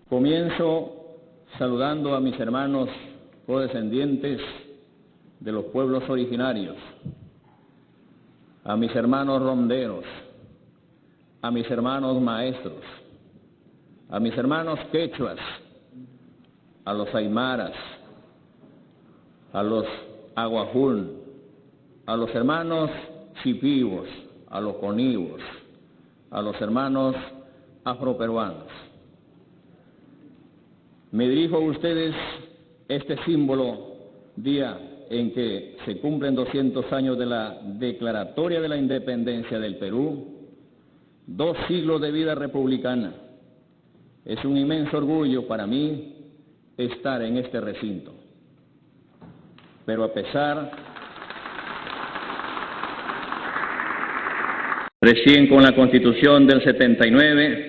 Comienzo saludando a mis hermanos codescendientes de los pueblos originarios, a mis hermanos ronderos, a mis hermanos maestros, a mis hermanos quechuas, a los aymaras, a los aguajún, a los hermanos chipivos, a los conivos, a los hermanos afroperuanos. Me dirijo a ustedes este símbolo día en que se cumplen 200 años de la declaratoria de la independencia del Perú, 2 siglos de vida republicana. Es un inmenso orgullo para mí estar en este recinto. Pero a pesar, recién con la Constitución del 79,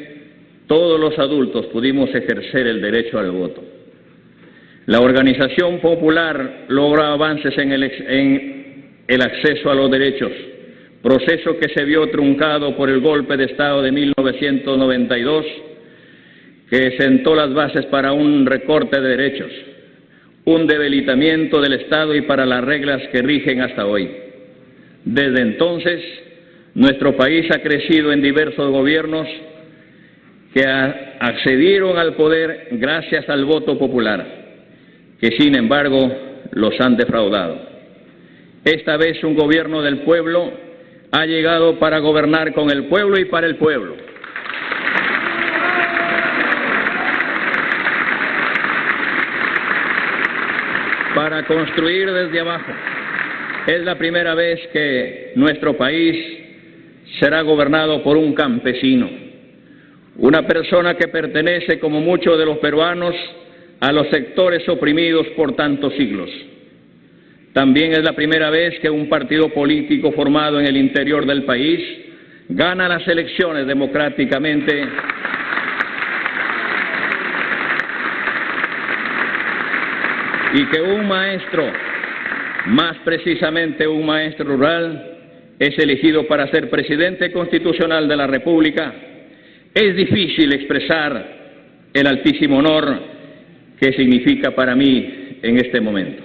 todos los adultos pudimos ejercer el derecho al voto. La organización popular logró avances en el acceso a los derechos, proceso que se vio truncado por el golpe de Estado de 1992, que sentó las bases para un recorte de derechos, un debilitamiento del Estado y para las reglas que rigen hasta hoy. Desde entonces, nuestro país ha crecido en diversos gobiernos que accedieron al poder gracias al voto popular, que sin embargo los han defraudado. Esta vez un gobierno del pueblo ha llegado para gobernar con el pueblo y para el pueblo. Para construir desde abajo. Es la primera vez que nuestro país será gobernado por un campesino, una persona que pertenece, como muchos de los peruanos, a los sectores oprimidos por tantos siglos. También es la primera vez que un partido político formado en el interior del país gana las elecciones democráticamente y que un maestro, más precisamente un maestro rural, es elegido para ser presidente constitucional de la República. Es difícil expresar el altísimo honor que significa para mí en este momento.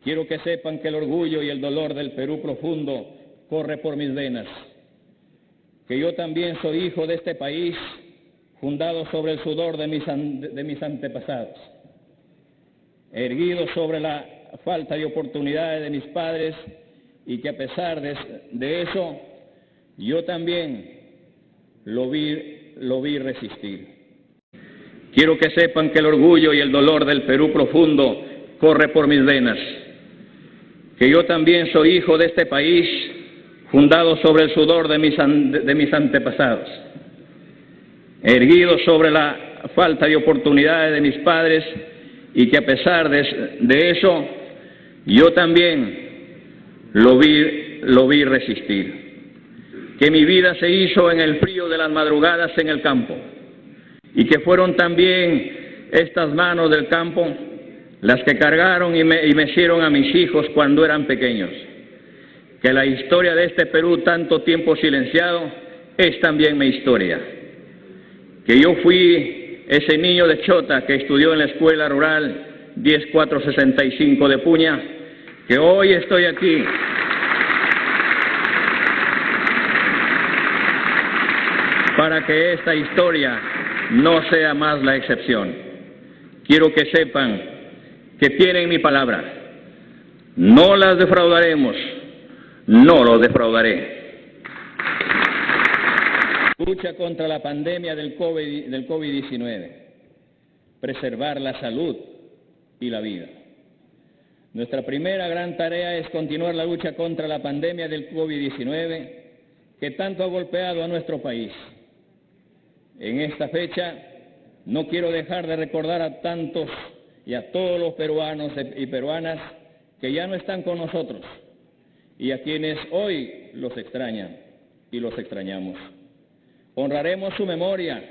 Quiero que sepan que el orgullo y el dolor del Perú profundo corre por mis venas, que yo también soy hijo de este país, fundado sobre el sudor de mis antepasados, erguido sobre la falta de oportunidades de mis padres, y que a pesar de eso, yo también lo vi resistir. Quiero que sepan que el orgullo y el dolor del Perú profundo corre por mis venas, que yo también soy hijo de este país, fundado sobre el sudor de mis antepasados, erguido sobre la falta de oportunidades de mis padres, y que a pesar de eso, yo también lo vi resistir. Que mi vida se hizo en el frío de las madrugadas en el campo, y que fueron también estas manos del campo las que cargaron y mecieron a mis hijos cuando eran pequeños. Que la historia de este Perú, tanto tiempo silenciado, es también mi historia. Que yo fui ese niño de Chota que estudió en la escuela rural 10465 de Puña, que hoy estoy aquí para que esta historia no sea más la excepción. Quiero que sepan que tienen mi palabra. No las defraudaremos, no los defraudaré. Lucha contra la pandemia del COVID-19. Preservar la salud y la vida. Nuestra primera gran tarea es continuar la lucha contra la pandemia del COVID-19 que tanto ha golpeado a nuestro país. En esta fecha no quiero dejar de recordar a tantos y a todos los peruanos y peruanas que ya no están con nosotros y a quienes hoy los extrañan y los extrañamos. Honraremos su memoria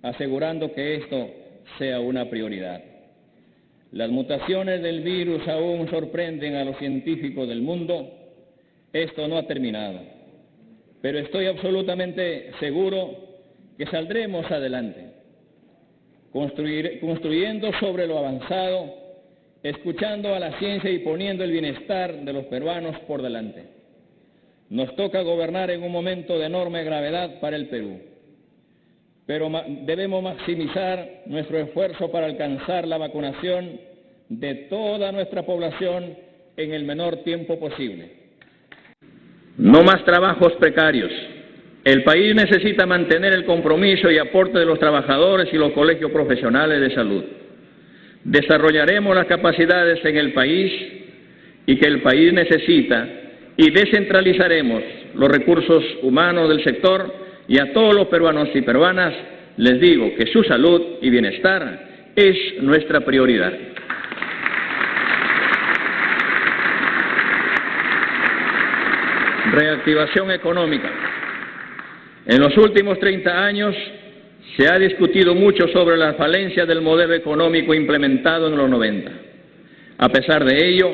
asegurando que esto sea una prioridad. Las mutaciones del virus aún sorprenden a los científicos del mundo. Esto no ha terminado, pero estoy absolutamente seguro que saldremos adelante. construyendo sobre lo avanzado, escuchando a la ciencia y poniendo el bienestar de los peruanos por delante. Nos toca gobernar en un momento de enorme gravedad para el Perú, pero debemos maximizar nuestro esfuerzo para alcanzar la vacunación de toda nuestra población en el menor tiempo posible. No más trabajos precarios. El país necesita mantener el compromiso y aporte de los trabajadores y los colegios profesionales de salud. Desarrollaremos las capacidades en el país y que el país necesita y descentralizaremos los recursos humanos del sector, y a todos los peruanos y peruanas les digo que su salud y bienestar es nuestra prioridad. Reactivación económica. En los últimos 30 años se ha discutido mucho sobre las falencias del modelo económico implementado en los 90. A pesar de ello,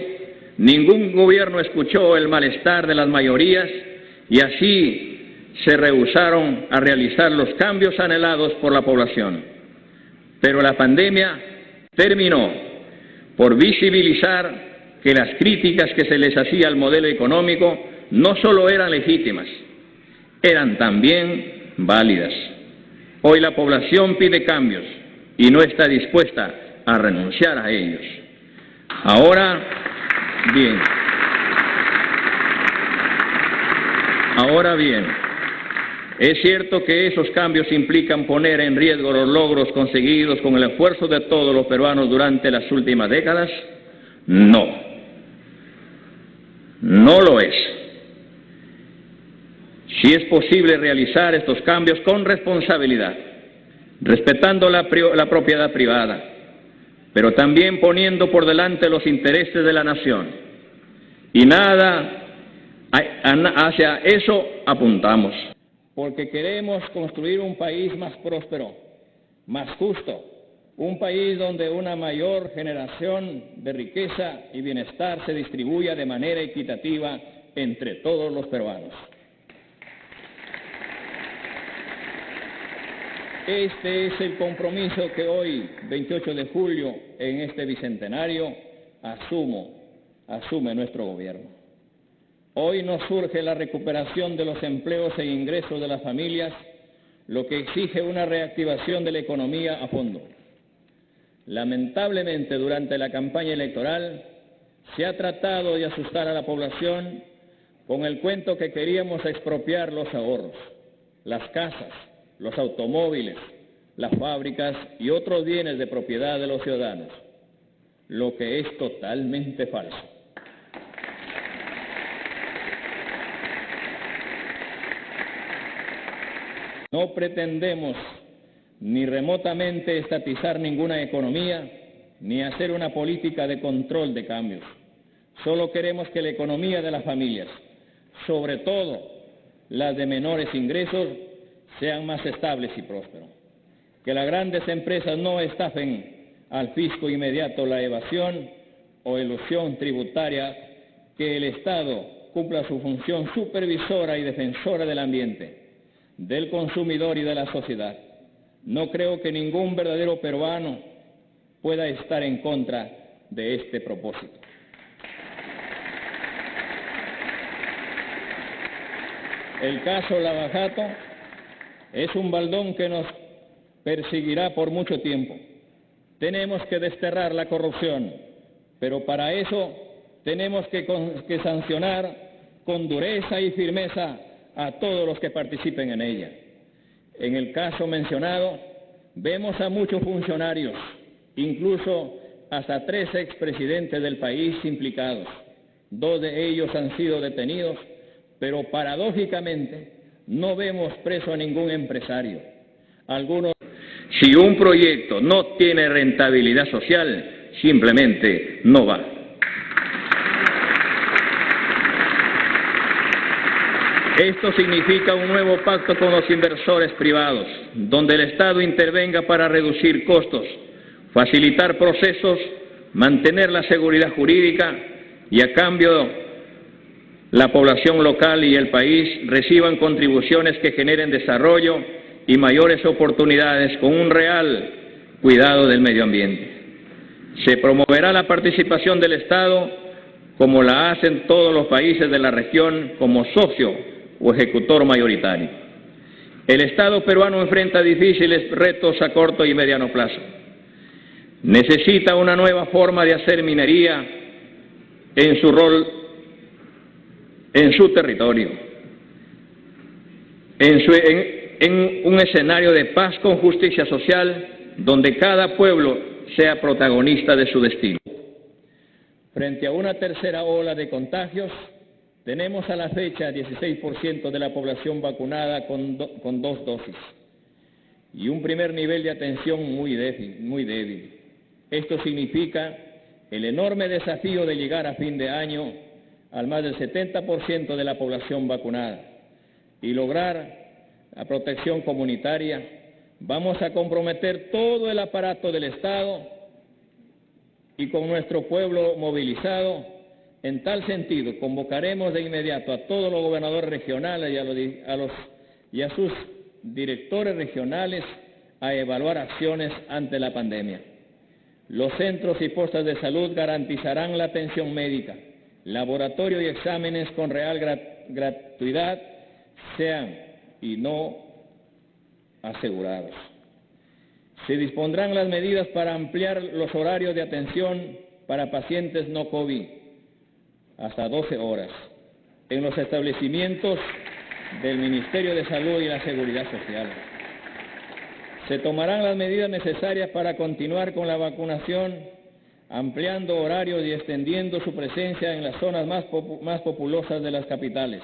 ningún gobierno escuchó el malestar de las mayorías y así se rehusaron a realizar los cambios anhelados por la población. Pero la pandemia terminó por visibilizar que las críticas que se les hacía al modelo económico no solo eran legítimas, eran también válidas. Hoy la población pide cambios y no está dispuesta a renunciar a ellos. Ahora bien, ¿es cierto que esos cambios implican poner en riesgo los logros conseguidos con el esfuerzo de todos los peruanos durante las últimas décadas? No, no lo es. Sí es posible realizar estos cambios con responsabilidad, respetando la propiedad privada, pero también poniendo por delante los intereses de la nación. Y hacia eso apuntamos, porque queremos construir un país más próspero, más justo, un país donde una mayor generación de riqueza y bienestar se distribuya de manera equitativa entre todos los peruanos. Este es el compromiso que hoy, 28 de julio, en este bicentenario, asume nuestro gobierno. Hoy nos surge la recuperación de los empleos e ingresos de las familias, lo que exige una reactivación de la economía a fondo. Lamentablemente, durante la campaña electoral, se ha tratado de asustar a la población con el cuento que queríamos expropiar los ahorros, las casas, los automóviles, las fábricas y otros bienes de propiedad de los ciudadanos, lo que es totalmente falso. No pretendemos ni remotamente estatizar ninguna economía, ni hacer una política de control de cambios. Solo queremos que la economía de las familias, sobre todo las de menores ingresos, sean más estables y prósperos. Que las grandes empresas no estafen al fisco inmediato la evasión o elusión tributaria, que el Estado cumpla su función supervisora y defensora del ambiente, del consumidor y de la sociedad. No creo que ningún verdadero peruano pueda estar en contra de este propósito. El caso Lava Jato es un baldón que nos perseguirá por mucho tiempo. Tenemos que desterrar la corrupción, pero para eso tenemos que sancionar con dureza y firmeza a todos los que participen en ella. En el caso mencionado, vemos a muchos funcionarios, incluso hasta 3 expresidentes del país implicados. 2 de ellos han sido detenidos, pero paradójicamente no vemos preso a ningún empresario. Si un proyecto no tiene rentabilidad social, simplemente no va. Esto significa un nuevo pacto con los inversores privados, donde el Estado intervenga para reducir costos, facilitar procesos, mantener la seguridad jurídica y a cambio la población local y el país reciban contribuciones que generen desarrollo y mayores oportunidades con un real cuidado del medio ambiente. Se promoverá la participación del Estado como la hacen todos los países de la región como socio o ejecutor mayoritario. El Estado peruano enfrenta difíciles retos a corto y mediano plazo. Necesita una nueva forma de hacer minería en su territorio, en un escenario de paz con justicia social, donde cada pueblo sea protagonista de su destino. Frente a una tercera ola de contagios, tenemos a la fecha 16% de la población vacunada con 2 dosis y un primer nivel de atención muy débil. Esto significa el enorme desafío de llegar a fin de año al más del 70% de la población vacunada y lograr la protección comunitaria. Vamos a comprometer todo el aparato del Estado y con nuestro pueblo movilizado. En tal sentido, convocaremos de inmediato a todos los gobernadores regionales y a sus directores regionales a evaluar acciones ante la pandemia. Los centros y postas de salud garantizarán la atención médica, laboratorio y exámenes con real gratuidad, sean y no asegurados. Se dispondrán las medidas para ampliar los horarios de atención para pacientes no COVID hasta 12 horas en los establecimientos del Ministerio de Salud y la Seguridad Social. Se tomarán las medidas necesarias para continuar con la vacunación, ampliando horarios y extendiendo su presencia en las zonas más populosas de las capitales.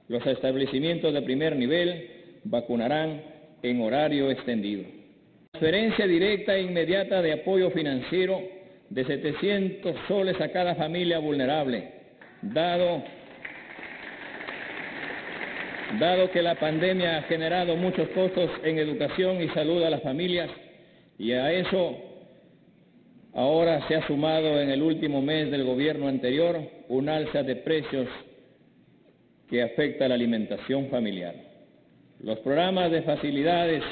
Los establecimientos de primer nivel vacunarán en horario extendido. Transferencia directa e inmediata de apoyo financiero de 700 soles a cada familia vulnerable, dado que la pandemia ha generado muchos costos en educación y salud a las familias, y a eso ahora se ha sumado en el último mes del gobierno anterior un alza de precios que afecta a la alimentación familiar. Los programas de facilidades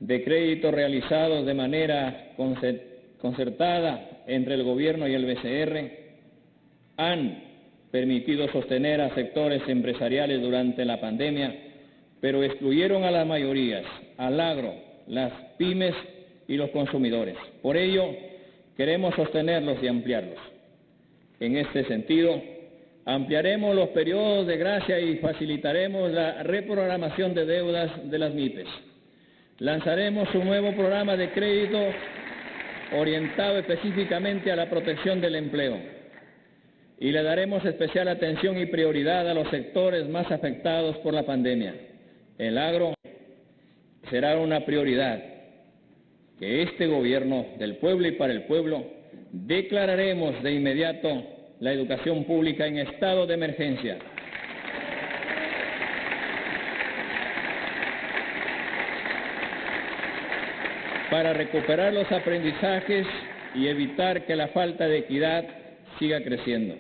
de crédito realizados de manera concertada entre el gobierno y el BCR han permitido sostener a sectores empresariales durante la pandemia, pero excluyeron a las mayorías, al agro, las pymes y los consumidores. Por ello, queremos sostenerlos y ampliarlos. En este sentido, ampliaremos los periodos de gracia y facilitaremos la reprogramación de deudas de las MIPES. Lanzaremos un nuevo programa de crédito orientado específicamente a la protección del empleo y le daremos especial atención y prioridad a los sectores más afectados por la pandemia. El agro será una prioridad que este gobierno del pueblo y para el pueblo declararemos de inmediato la educación pública en estado de emergencia. Para recuperar los aprendizajes y evitar que la falta de equidad siga creciendo.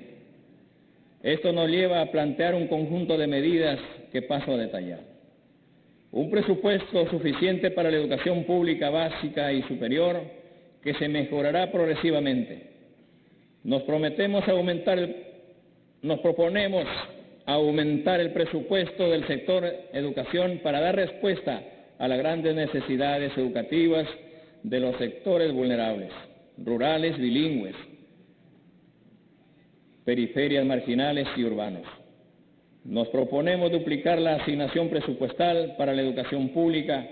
Esto nos lleva a plantear un conjunto de medidas que paso a detallar. Un presupuesto suficiente para la educación pública básica y superior que se mejorará progresivamente. Nos proponemos aumentar el presupuesto del sector educación para dar respuesta a las grandes necesidades educativas de los sectores vulnerables, rurales, bilingües, periferias marginales y urbanos. Nos proponemos duplicar la asignación presupuestal para la educación pública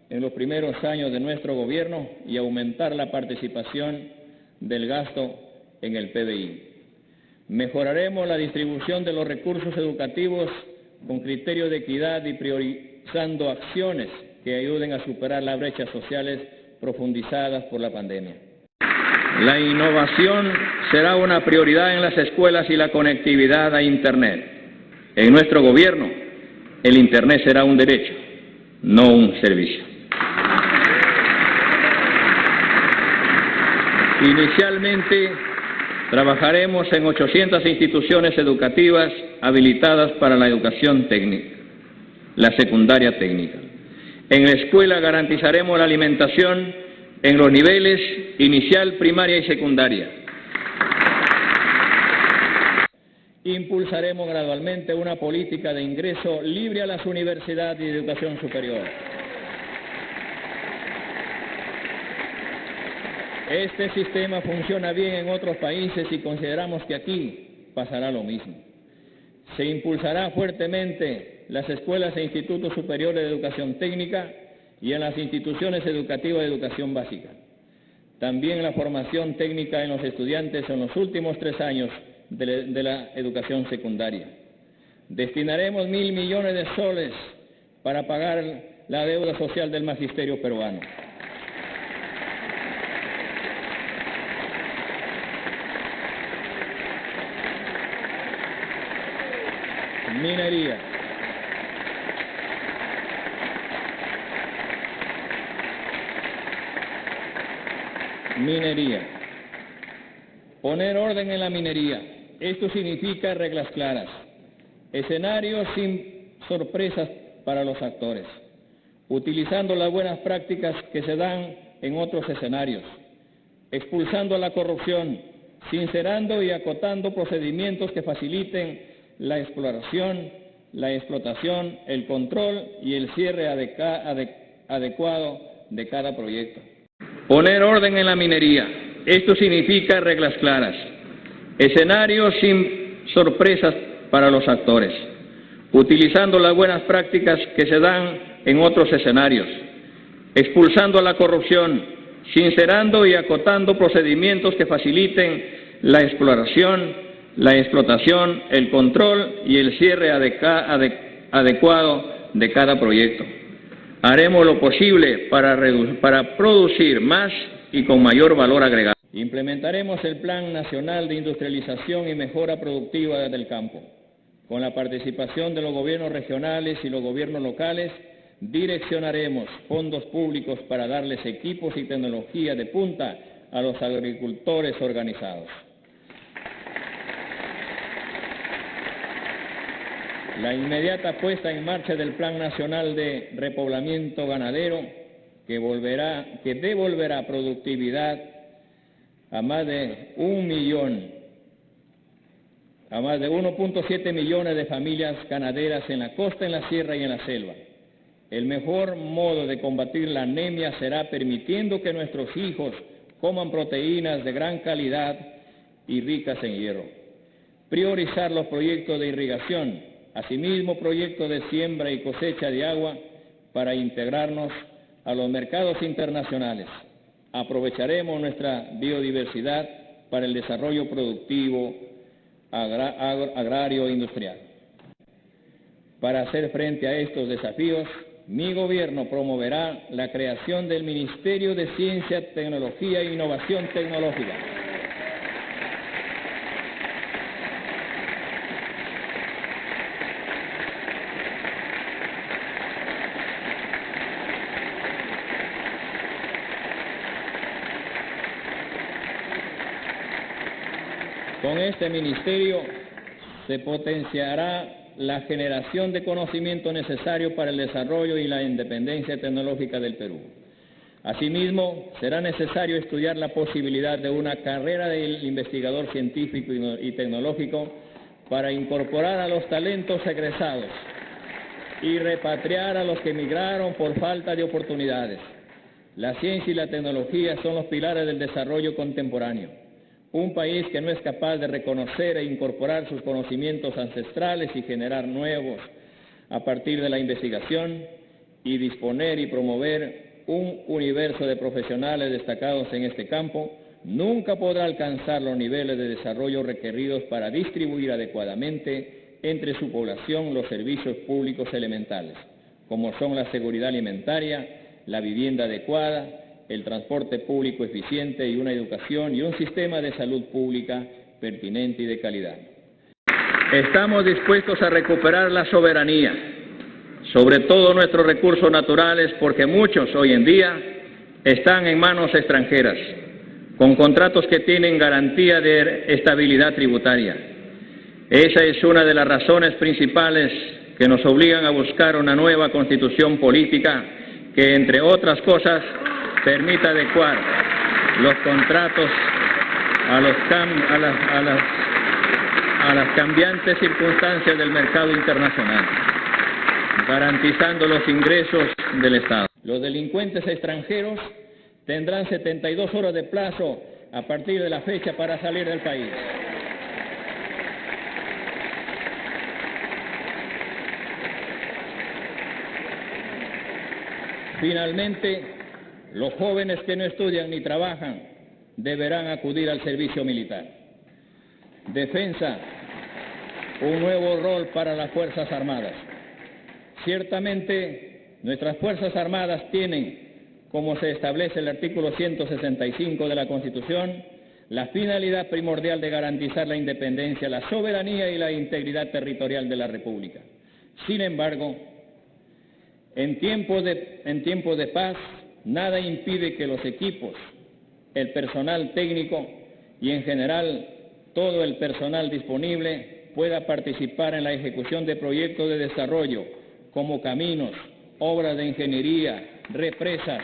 en los primeros años de nuestro gobierno y aumentar la participación del gasto en el PBI. Mejoraremos la distribución de los recursos educativos con criterio de equidad y priorizando acciones que ayuden a superar las brechas sociales profundizadas por la pandemia. La innovación será una prioridad en las escuelas y la conectividad a Internet. En nuestro gobierno, el Internet será un derecho, no un servicio. Inicialmente, trabajaremos en 800 instituciones educativas habilitadas para la educación técnica, la secundaria técnica. En la escuela garantizaremos la alimentación en los niveles inicial, primaria y secundaria. Impulsaremos gradualmente una política de ingreso libre a las universidades y de educación superior. Este sistema funciona bien en otros países y consideramos que aquí pasará lo mismo. Se impulsará fuertemente las escuelas e institutos superiores de educación técnica y en las instituciones educativas de educación básica. También la formación técnica en los estudiantes en los últimos 3 años de la educación secundaria. Destinaremos 1.000 millones de soles para pagar la deuda social del magisterio peruano. Minería. Minería. Poner orden en la minería. Esto significa reglas claras, escenarios sin sorpresas para los actores, utilizando las buenas prácticas que se dan en otros escenarios, expulsando la corrupción, sincerando y acotando procedimientos que faciliten la exploración, la explotación, el control y el cierre adecuado de cada proyecto. Poner orden en la minería. Esto significa reglas claras, escenarios sin sorpresas para los actores, utilizando las buenas prácticas que se dan en otros escenarios, expulsando la corrupción, sincerando y acotando procedimientos que faciliten la exploración, la explotación, el control y el cierre adecuado de cada proyecto. Haremos lo posible para producir más y con mayor valor agregado. Implementaremos el Plan Nacional de Industrialización y Mejora Productiva del Campo. Con la participación de los gobiernos regionales y los gobiernos locales, direccionaremos fondos públicos para darles equipos y tecnología de punta a los agricultores organizados. La inmediata puesta en marcha del Plan Nacional de Repoblamiento Ganadero, que devolverá productividad a más de 1.7 millones de familias ganaderas en la costa, en la sierra y en la selva. El mejor modo de combatir la anemia será permitiendo que nuestros hijos coman proteínas de gran calidad y ricas en hierro. Priorizar los proyectos de irrigación, asimismo proyectos de siembra y cosecha de agua para integrarnos a los mercados internacionales. Aprovecharemos nuestra biodiversidad para el desarrollo productivo agrario e industrial. Para hacer frente a estos desafíos, mi gobierno promoverá la creación del Ministerio de Ciencia, Tecnología e Innovación Tecnológica. Con este ministerio se potenciará la generación de conocimiento necesario para el desarrollo y la independencia tecnológica del Perú. Asimismo, será necesario estudiar la posibilidad de una carrera del investigador científico y tecnológico para incorporar a los talentos egresados y repatriar a los que emigraron por falta de oportunidades. La ciencia y la tecnología son los pilares del desarrollo contemporáneo. Un país que no es capaz de reconocer e incorporar sus conocimientos ancestrales y generar nuevos a partir de la investigación y disponer y promover un universo de profesionales destacados en este campo, nunca podrá alcanzar los niveles de desarrollo requeridos para distribuir adecuadamente entre su población los servicios públicos elementales, como son la seguridad alimentaria, la vivienda adecuada, el transporte público eficiente y una educación y un sistema de salud pública pertinente y de calidad. Estamos dispuestos a recuperar la soberanía sobre todos nuestros recursos naturales porque muchos hoy en día están en manos extranjeras, con contratos que tienen garantía de estabilidad tributaria. Esa es una de las razones principales que nos obligan a buscar una nueva constitución política que, entre otras cosas, permita adecuar los contratos a las cambiantes circunstancias del mercado internacional, garantizando los ingresos del Estado. Los delincuentes extranjeros tendrán 72 horas de plazo a partir de la fecha para salir del país. Finalmente, los jóvenes que no estudian ni trabajan deberán acudir al servicio militar. Defensa, un nuevo rol para las Fuerzas Armadas. Ciertamente, nuestras Fuerzas Armadas tienen, como se establece el artículo 165 de la Constitución, la finalidad primordial de garantizar la independencia, la soberanía y la integridad territorial de la República. Sin embargo, en tiempos de paz, nada impide que los equipos, el personal técnico y, en general, todo el personal disponible pueda participar en la ejecución de proyectos de desarrollo como caminos, obras de ingeniería, represas.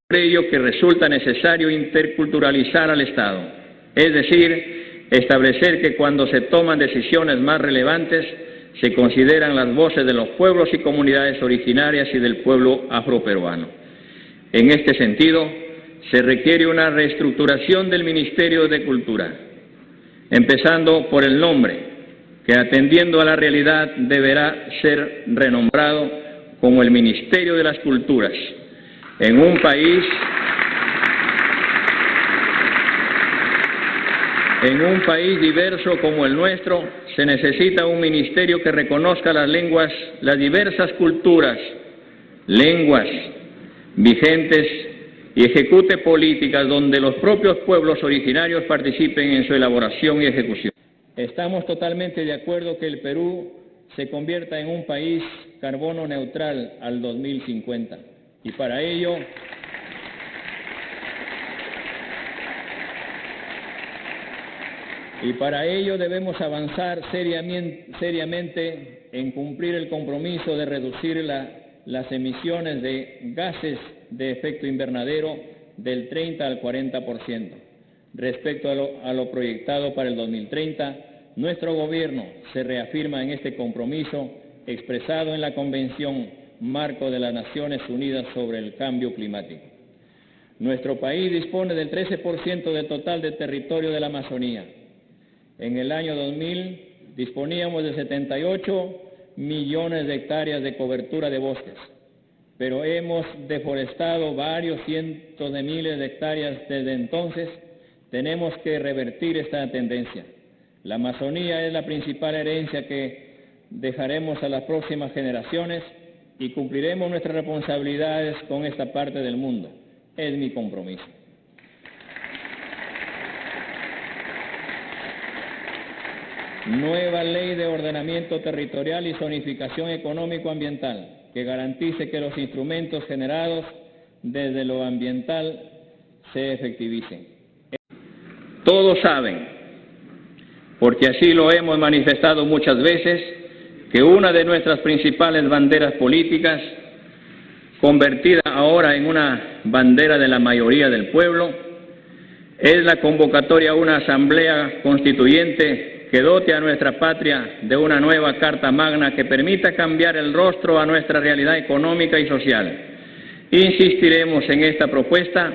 Por ello que resulta necesario interculturalizar al Estado, es decir, establecer que cuando se toman decisiones más relevantes se consideran las voces de los pueblos y comunidades originarias y del pueblo afroperuano. En este sentido, se requiere una reestructuración del Ministerio de Cultura, empezando por el nombre, que atendiendo a la realidad deberá ser renombrado como el Ministerio de las Culturas. En un país diverso como el nuestro, se necesita un ministerio que reconozca las lenguas, las diversas culturas, lenguas vigentes y ejecute políticas donde los propios pueblos originarios participen en su elaboración y ejecución. Estamos totalmente de acuerdo que el Perú se convierta en un país carbono neutral al 2050 y para ello debemos avanzar seriamente en cumplir el compromiso de reducir las emisiones de gases de efecto invernadero del 30 al 40%. Respecto a lo proyectado para el 2030, nuestro gobierno se reafirma en este compromiso expresado en la Convención Marco de las Naciones Unidas sobre el Cambio Climático. Nuestro país dispone del 13% del total de territorio de la Amazonía. En el año 2000 disponíamos de 78 millones de hectáreas de cobertura de bosques, pero hemos deforestado varios cientos de miles de hectáreas desde entonces. Tenemos que revertir esta tendencia. La Amazonía es la principal herencia que dejaremos a las próximas generaciones y cumpliremos nuestras responsabilidades con esta parte del mundo. Es mi compromiso. Nueva ley de ordenamiento territorial y zonificación económico-ambiental que garantice que los instrumentos generados desde lo ambiental se efectivicen. Todos saben, porque así lo hemos manifestado muchas veces, que una de nuestras principales banderas políticas, convertida ahora en una bandera de la mayoría del pueblo, es la convocatoria a una asamblea constituyente que dote a nuestra patria de una nueva Carta Magna que permita cambiar el rostro a nuestra realidad económica y social. Insistiremos en esta propuesta,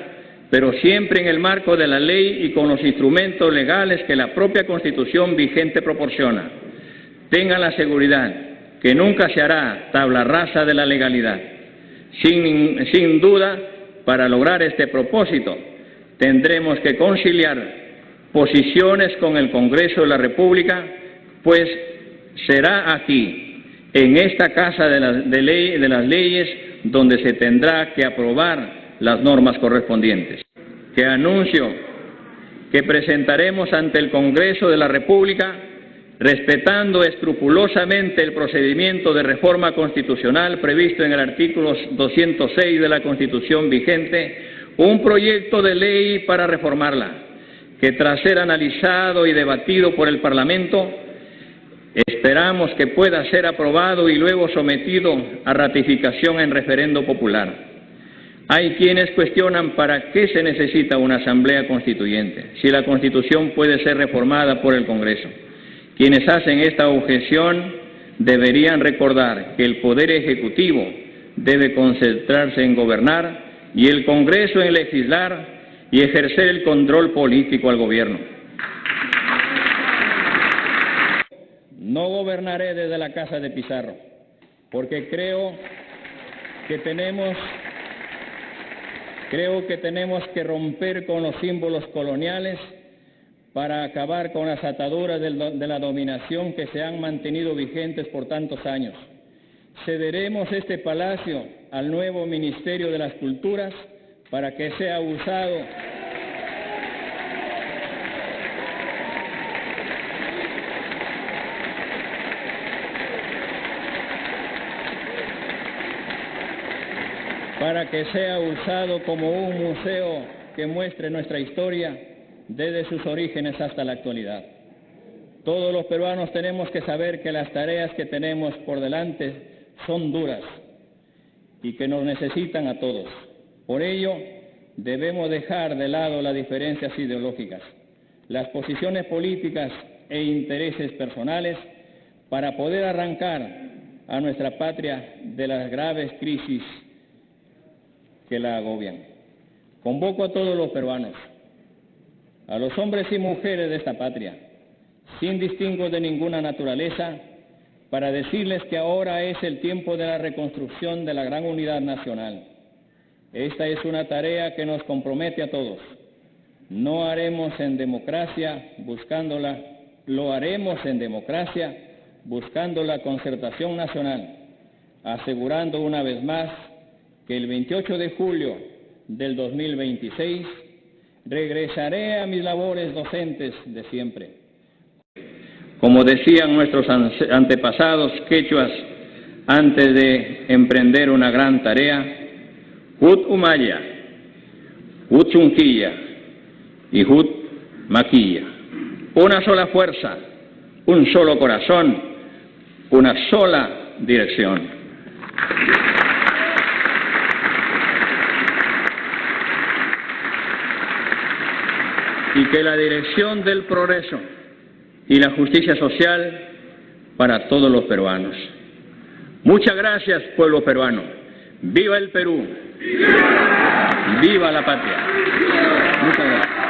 pero siempre en el marco de la ley y con los instrumentos legales que la propia Constitución vigente proporciona. Tengan la seguridad que nunca se hará tabla rasa de la legalidad. Sin duda, para lograr este propósito, tendremos que conciliar posiciones con el Congreso de la República, pues será aquí, en esta Casa de las Leyes, donde se tendrá que aprobar las normas correspondientes. Que anuncio que presentaremos ante el Congreso de la República, respetando escrupulosamente el procedimiento de reforma constitucional previsto en el artículo 206 de la Constitución vigente, un proyecto de ley para reformarla, que tras ser analizado y debatido por el Parlamento, Esperamos que pueda ser aprobado y luego sometido a ratificación en referendo popular. Hay quienes cuestionan para qué se necesita una asamblea constituyente, si la Constitución puede ser reformada por el Congreso. Quienes hacen esta objeción deberían recordar que el Poder Ejecutivo debe concentrarse en gobernar y el Congreso en legislar y ejercer el control político al gobierno. No gobernaré desde la casa de Pizarro, porque creo que tenemos que romper con los símbolos coloniales para acabar con las ataduras de la dominación que se han mantenido vigentes por tantos años. Cederemos este palacio al nuevo Ministerio de las Culturas para que sea usado como un museo que muestre nuestra historia desde sus orígenes hasta la actualidad. Todos los peruanos tenemos que saber que las tareas que tenemos por delante son duras y que nos necesitan a todos. Por ello, debemos dejar de lado las diferencias ideológicas, las posiciones políticas e intereses personales para poder arrancar a nuestra patria de las graves crisis que la agobian. Convoco a todos los peruanos, a los hombres y mujeres de esta patria, sin distingos de ninguna naturaleza, para decirles que ahora es el tiempo de la reconstrucción de la gran unidad nacional. Esta es una tarea que nos compromete a todos. Lo haremos en democracia buscando la concertación nacional, asegurando una vez más que el 28 de julio del 2026 regresaré a mis labores docentes de siempre. Como decían nuestros antepasados quechuas antes de emprender una gran tarea, Hut Umaya, Hut Chunquilla y Hut Maquilla. Una sola fuerza, un solo corazón, una sola dirección. Y que la dirección del progreso y la justicia social para todos los peruanos. Muchas gracias, pueblo peruano. ¡Viva el Perú! ¡Viva la patria! Muchas gracias.